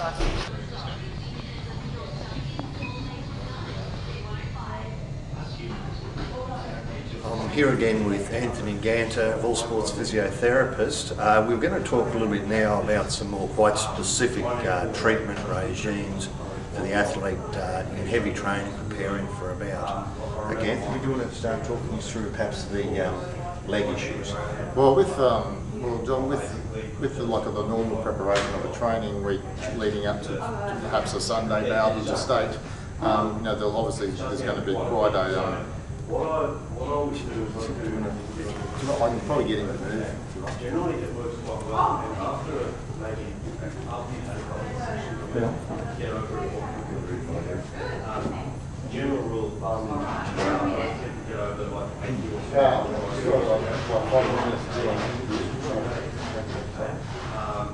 I'm here again with Anthony Ganter, All Sports Physiotherapist. We're going to talk a little bit now about some more quite specific treatment regimes for the athlete in heavy training, preparing for a bout. Okay, Anthony, do you want to start talking us through perhaps the leg issues? Well, John, with the normal preparation of a training week leading up to perhaps a Sunday bout interstate, there's going to be quite a I can probably get him to move. Generally, it works quite well. After maybe get over it. General rule of thumb, get over like 80 or so.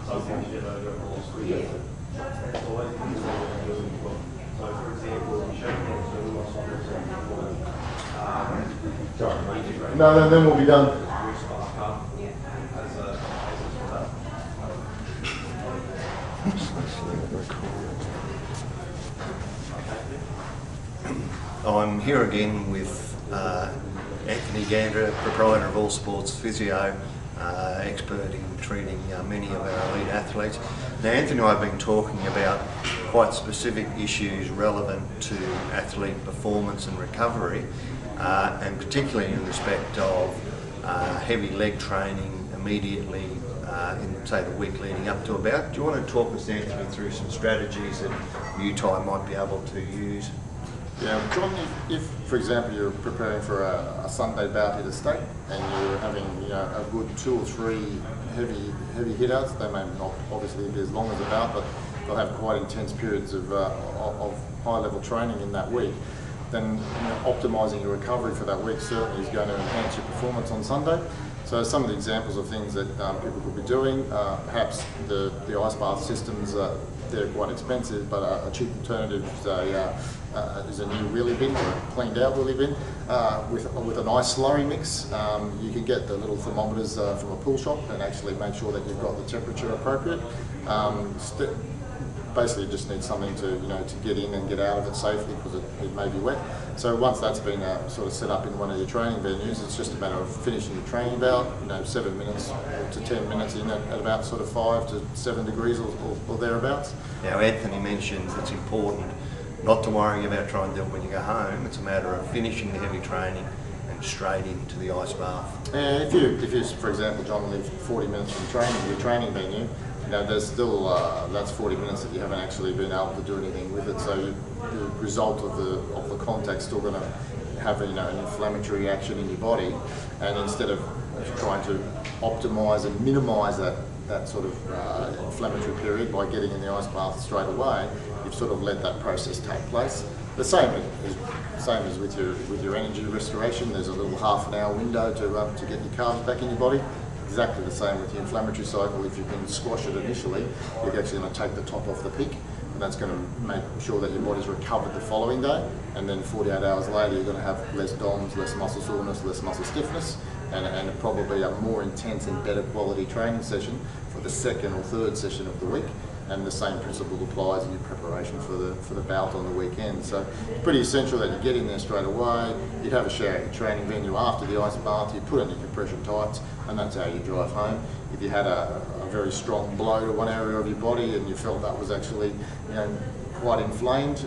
Sometimes you get over it more quickly. It's always so, for example, you show No, then we'll be done. I'm here again with Anthony Ganter, proprietor of All Sports Physio, expert in treating many of our elite athletes. Now, Anthony and I have been talking about quite specific issues relevant to athlete performance and recovery, and particularly in respect of heavy leg training immediately in, say, the week leading up to a bout. Do you want to talk us, Anthony, through some strategies that UTI might be able to use? Yeah, John, if for example you're preparing for a Sunday bout interstate and you're having a good 2 or 3 heavy hit-outs, they may not obviously be as long as a bout, but they'll have quite intense periods of high-level training in that week. Then optimising your recovery for that week certainly is going to enhance your performance on Sunday. So some of the examples of things that people could be doing, perhaps the ice bath systems, they're quite expensive, but a cheap alternative is a new wheelie bin or a cleaned out wheelie bin with a nice slurry mix. You can get the little thermometers from a pool shop and actually make sure that you've got the temperature appropriate. Basically, you just need something to get in and get out of it safely because it may be wet. So once that's been sort of set up in one of your training venues, it's just a matter of finishing your training bout, 7 minutes to 10 minutes in at about sort of 5 to 7 degrees or thereabouts. Now, Anthony mentions it's important not to worry about trying to do it when you go home. It's a matter of finishing the heavy training and straight into the ice bath. If you, for example, John, live 40 minutes from your training venue, there's still that's 40 minutes that you haven't actually been able to do anything with it. So the result of the contact's still going to have an inflammatory action in your body, and instead of trying to optimise and minimise that sort of inflammatory period by getting in the ice bath straight away, you've sort of let that process take place. The same as with your energy restoration. There's a little half-an-hour window to get your carbs back in your body. Exactly the same with the inflammatory cycle. If you can squash it initially, you're actually going to take the top off the peak, and that's going to make sure that your body's recovered the following day, and then 48 hours later you're going to have less DOMS, less muscle soreness, less muscle stiffness, and probably a more intense and better quality training session for the second or third session of the week. And the same principle applies in your preparation for the bout on the weekend. So it's pretty essential that you get in there straight away. You'd have a shower at your training venue after the ice bath, you put on your compression tights, and that's how you drive home. If you had a very strong blow to one area of your body and you felt that was actually quite inflamed,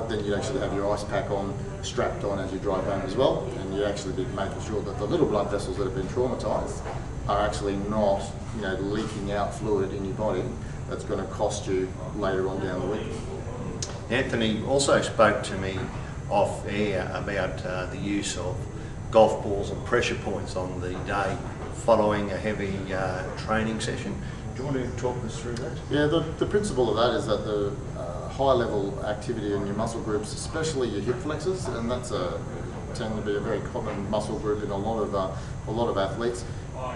then you'd actually have your ice pack on, strapped on as you drive home as well, and you'd actually be making sure that the little blood vessels that have been traumatised are actually not leaking out fluid in your body that's going to cost you later on down the week. Anthony also spoke to me off air about the use of golf balls and pressure points on the day following a heavy training session. Do you want to talk us through that? Yeah, the principle of that is that the high level activity in your muscle groups, especially your hip flexors, and that's tend to be a very common muscle group in a lot of athletes.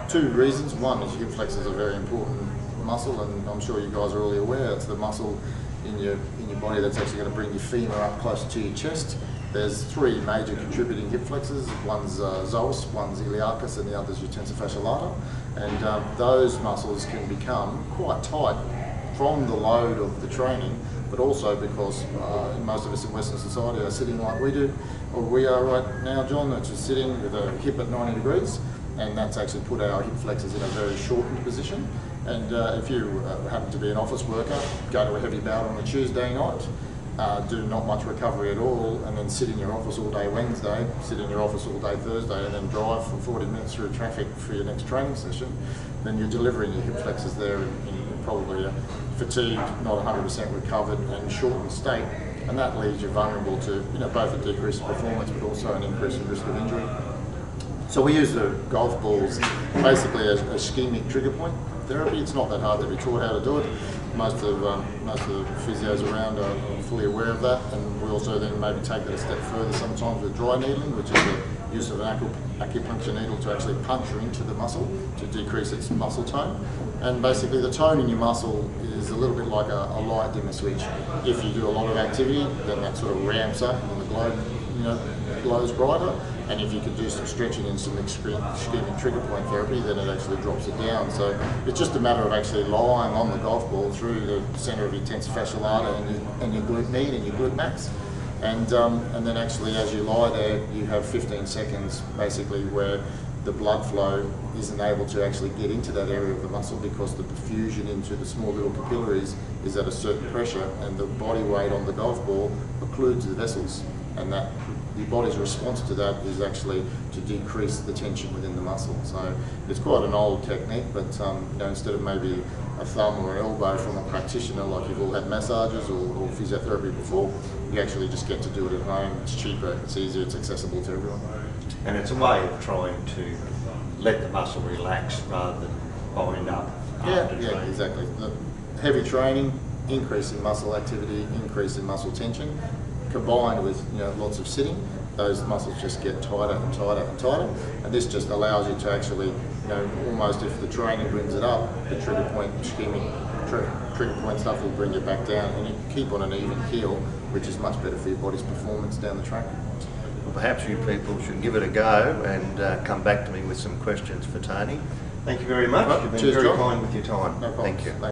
2 reasons. One is your hip flexors are very important muscle, and I'm sure you guys are already aware it's the muscle in your body that's actually going to bring your femur up closer to your chest. There's 3 major contributing hip flexors. One's psoas, one's iliacus, and the other's your tensor fasciae lata. And those muscles can become quite tight from the load of the training, but also because most of us in Western society are sitting like we do, or we are right now, John, which is sitting with a hip at 90 degrees, and that's actually put our hip flexors in a very shortened position. And if you happen to be an office worker, go to a heavy bout on a Tuesday night, do not much recovery at all, and then sit in your office all day Wednesday, sit in your office all day Thursday, and then drive for 40 minutes through traffic for your next training session, then you're delivering your hip flexors there in probably a fatigued, not 100% recovered and shortened state, and that leaves you vulnerable to both a decrease in performance but also an increase in risk of injury. So we use the golf balls basically as ischemic trigger point therapy. It's not that hard to be taught how to do it. Most of the physios around are fully aware of that, and we also then maybe take that a step further sometimes with dry needling, which is the use of an acupuncture needle to actually puncture into the muscle to decrease its muscle tone. And basically the tone in your muscle is a little bit like a light dimmer switch. If you do a lot of activity, then that sort of ramps up and the glow glows brighter. And if you can do some stretching and some ischemic trigger point therapy, then it actually drops it down. So it's just a matter of actually lying on the golf ball through the centre of your tensa fasciae lata and your glute med and your glute max. And then actually as you lie there, you have 15 seconds basically where the blood flow isn't able to actually get into that area of the muscle because the diffusion into the small little capillaries is at a certain pressure, and the body weight on the golf ball occludes the vessels, and that your body's response to that is actually to decrease the tension within the muscle. So it's quite an old technique, but instead of maybe a thumb or an elbow from a practitioner, like you've all had massages or physiotherapy before, you actually just get to do it at home. It's cheaper, it's easier, it's accessible to everyone. And it's a way of trying to let the muscle relax rather than bind up after Yeah, training. exactly. The heavy training, increase in muscle activity, increase in muscle tension, combined with lots of sitting, those muscles just get tighter and tighter and tighter, and this just allows you to actually, almost if the training brings it up, the trigger point ischemic trigger point stuff will bring you back down, and you keep on an even keel, which is much better for your body's performance down the track. Well, perhaps you people should give it a go and come back to me with some questions for Tony. Thank you very much. Right, You've been cheers, very John. kind with your time. No problem. Thank you.